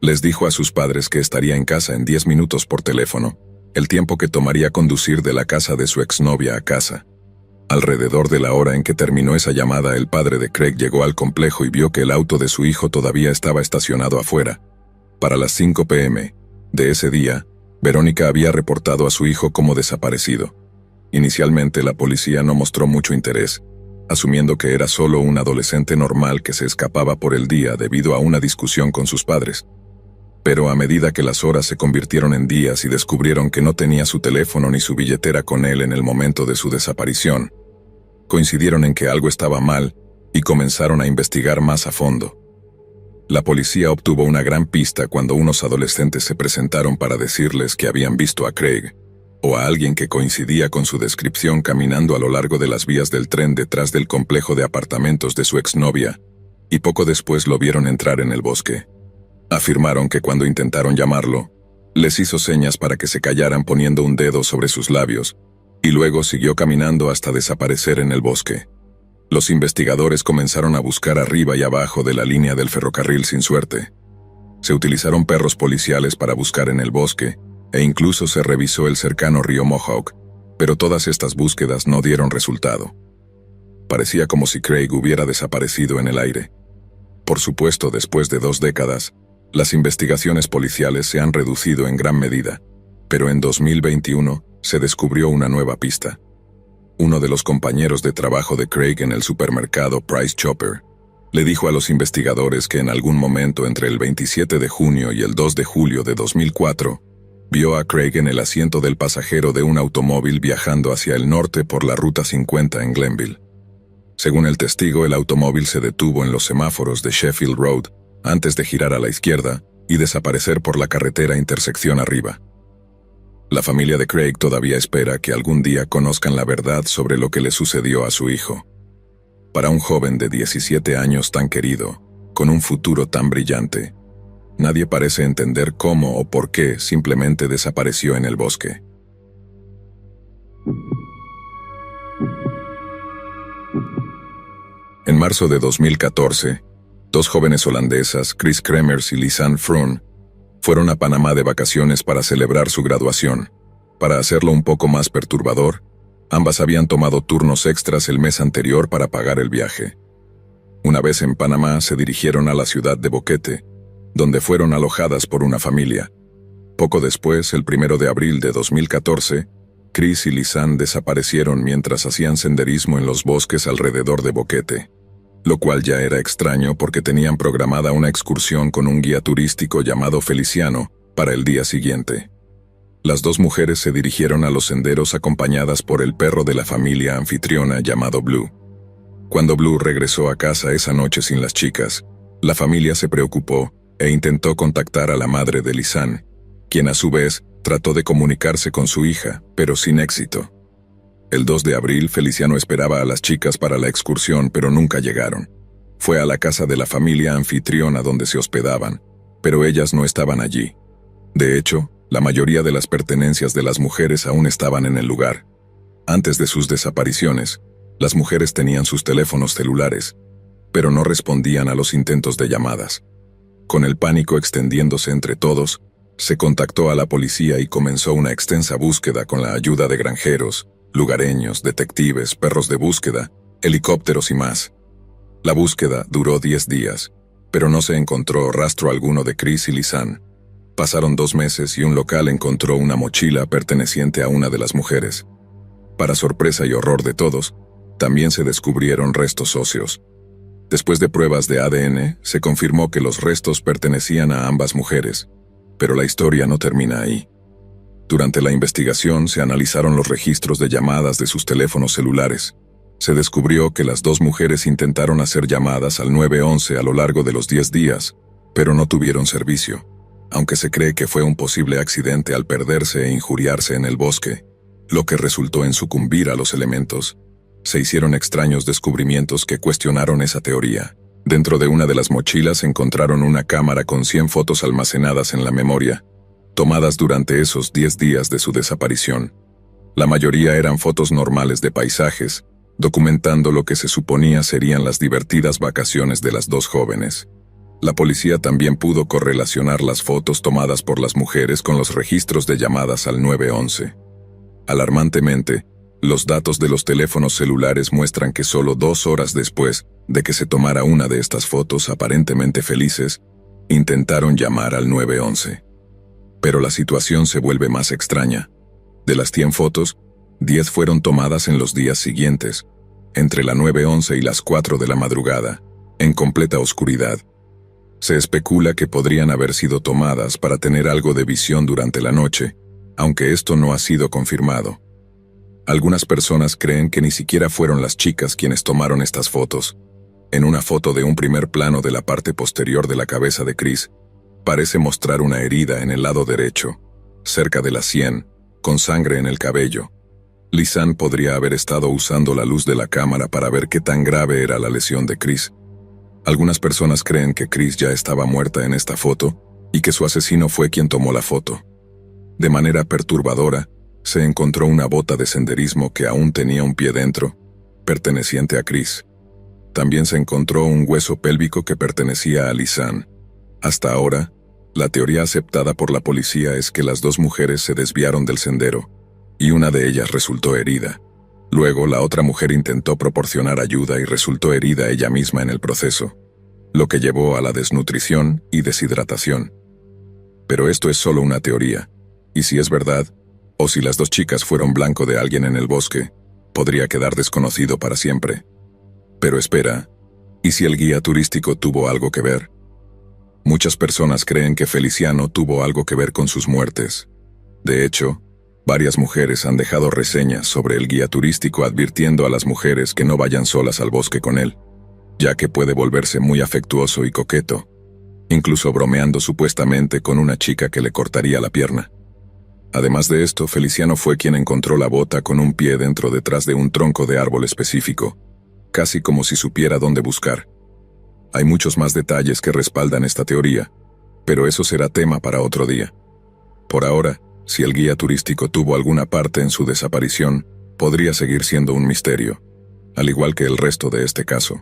Les dijo a sus padres que estaría en casa en 10 minutos por teléfono, el tiempo que tomaría conducir de la casa de su exnovia a casa. Alrededor de la hora en que terminó esa llamada, el padre de Craig llegó al complejo y vio que el auto de su hijo todavía estaba estacionado afuera. Para las 5 p.m. de ese día, Verónica había reportado a su hijo como desaparecido. Inicialmente la policía no mostró mucho interés, asumiendo que era solo un adolescente normal que se escapaba por el día debido a una discusión con sus padres. Pero a medida que las horas se convirtieron en días y descubrieron que no tenía su teléfono ni su billetera con él en el momento de su desaparición, coincidieron en que algo estaba mal y comenzaron a investigar más a fondo. La policía obtuvo una gran pista cuando unos adolescentes se presentaron para decirles que habían visto a Craig, o a alguien que coincidía con su descripción caminando a lo largo de las vías del tren detrás del complejo de apartamentos de su exnovia, y poco después lo vieron entrar en el bosque. Afirmaron que cuando intentaron llamarlo, les hizo señas para que se callaran poniendo un dedo sobre sus labios, y luego siguió caminando hasta desaparecer en el bosque. Los investigadores comenzaron a buscar arriba y abajo de la línea del ferrocarril sin suerte. Se utilizaron perros policiales para buscar en el bosque, e incluso se revisó el cercano río Mohawk, pero todas estas búsquedas no dieron resultado. Parecía como si Craig hubiera desaparecido en el aire. Por supuesto, después de 2 décadas, las investigaciones policiales se han reducido en gran medida, pero en 2021 se descubrió una nueva pista. Uno de los compañeros de trabajo de Craig en el supermercado Price Chopper le dijo a los investigadores que en algún momento entre el 27 de junio y el 2 de julio de 2004, vio a Craig en el asiento del pasajero de un automóvil viajando hacia el norte por la Ruta 50 en Glenville. Según el testigo, el automóvil se detuvo en los semáforos de Sheffield Road antes de girar a la izquierda y desaparecer por la carretera intersección arriba. La familia de Craig todavía espera que algún día conozcan la verdad sobre lo que le sucedió a su hijo. Para un joven de 17 años tan querido, con un futuro tan brillante, nadie parece entender cómo o por qué simplemente desapareció en el bosque. En marzo de 2014, 2 jóvenes holandesas, Chris Kremers y Lisanne Froon, fueron a Panamá de vacaciones para celebrar su graduación. Para hacerlo un poco más perturbador, ambas habían tomado turnos extras el mes anterior para pagar el viaje. Una vez en Panamá, se dirigieron a la ciudad de Boquete, donde fueron alojadas por una familia. Poco después, el 1 de abril de 2014, Chris y Lisanne desaparecieron mientras hacían senderismo en los bosques alrededor de Boquete, lo cual ya era extraño porque tenían programada una excursión con un guía turístico llamado Feliciano para el día siguiente. Las dos mujeres se dirigieron a los senderos acompañadas por el perro de la familia anfitriona llamado Blue. Cuando Blue regresó a casa esa noche sin las chicas, la familia se preocupó e intentó contactar a la madre de Lisanne, quien a su vez trató de comunicarse con su hija, pero sin éxito. El 2 de abril, Feliciano esperaba a las chicas para la excursión, pero nunca llegaron. Fue a la casa de la familia anfitriona donde se hospedaban, pero ellas no estaban allí. De hecho, la mayoría de las pertenencias de las mujeres aún estaban en el lugar. Antes de sus desapariciones, las mujeres tenían sus teléfonos celulares, pero no respondían a los intentos de llamadas. Con el pánico extendiéndose entre todos, se contactó a la policía y comenzó una extensa búsqueda con la ayuda de granjeros, lugareños, detectives, perros de búsqueda, helicópteros y más. La búsqueda duró 10 días, pero no se encontró rastro alguno de Chris y Lisanne. Pasaron 2 meses y un local encontró una mochila perteneciente a una de las mujeres. Para sorpresa y horror de todos, también se descubrieron restos óseos. Después de pruebas de ADN, se confirmó que los restos pertenecían a ambas mujeres, pero la historia no termina ahí. Durante la investigación se analizaron los registros de llamadas de sus teléfonos celulares. Se descubrió que las dos mujeres intentaron hacer llamadas al 911 a lo largo de los 10 días, pero no tuvieron servicio, aunque se cree que fue un posible accidente al perderse e injuriarse en el bosque, lo que resultó en sucumbir a los elementos. Se hicieron extraños descubrimientos que cuestionaron esa teoría. Dentro de una de las mochilas encontraron una cámara con 100 fotos almacenadas en la memoria, tomadas durante esos 10 días de su desaparición. La mayoría eran fotos normales de paisajes, documentando lo que se suponía serían las divertidas vacaciones de las dos jóvenes. La policía también pudo correlacionar las fotos tomadas por las mujeres con los registros de llamadas al 911. Alarmantemente, los datos de los teléfonos celulares muestran que solo 2 horas después de que se tomara una de estas fotos aparentemente felices, intentaron llamar al 911. Pero la situación se vuelve más extraña. De las 100 fotos, 10 fueron tomadas en los días siguientes, entre la 9:11 y las 4 de la madrugada, en completa oscuridad. Se especula que podrían haber sido tomadas para tener algo de visión durante la noche, aunque esto no ha sido confirmado. Algunas personas creen que ni siquiera fueron las chicas quienes tomaron estas fotos. En una foto de un primer plano de la parte posterior de la cabeza de Chris, parece mostrar una herida en el lado derecho, cerca de la sien, con sangre en el cabello. Lisanne podría haber estado usando la luz de la cámara para ver qué tan grave era la lesión de Chris. Algunas personas creen que Chris ya estaba muerta en esta foto y que su asesino fue quien tomó la foto. De manera perturbadora, se encontró una bota de senderismo que aún tenía un pie dentro, perteneciente a Chris. También se encontró un hueso pélvico que pertenecía a Lisanne. Hasta ahora, la teoría aceptada por la policía es que las dos mujeres se desviaron del sendero, y una de ellas resultó herida. Luego, la otra mujer intentó proporcionar ayuda y resultó herida ella misma en el proceso, lo que llevó a la desnutrición y deshidratación. Pero esto es solo una teoría, y si es verdad, o si las dos chicas fueron blanco de alguien en el bosque, podría quedar desconocido para siempre. Pero espera, ¿y si el guía turístico tuvo algo que ver? Muchas personas creen que Feliciano tuvo algo que ver con sus muertes. De hecho, varias mujeres han dejado reseñas sobre el guía turístico advirtiendo a las mujeres que no vayan solas al bosque con él, ya que puede volverse muy afectuoso y coqueto, incluso bromeando supuestamente con una chica que le cortaría la pierna. Además de esto, Feliciano fue quien encontró la bota con un pie dentro detrás de un tronco de árbol específico, casi como si supiera dónde buscar. Hay muchos más detalles que respaldan esta teoría, pero eso será tema para otro día. Por ahora, si el guía turístico tuvo alguna parte en su desaparición, podría seguir siendo un misterio, al igual que el resto de este caso.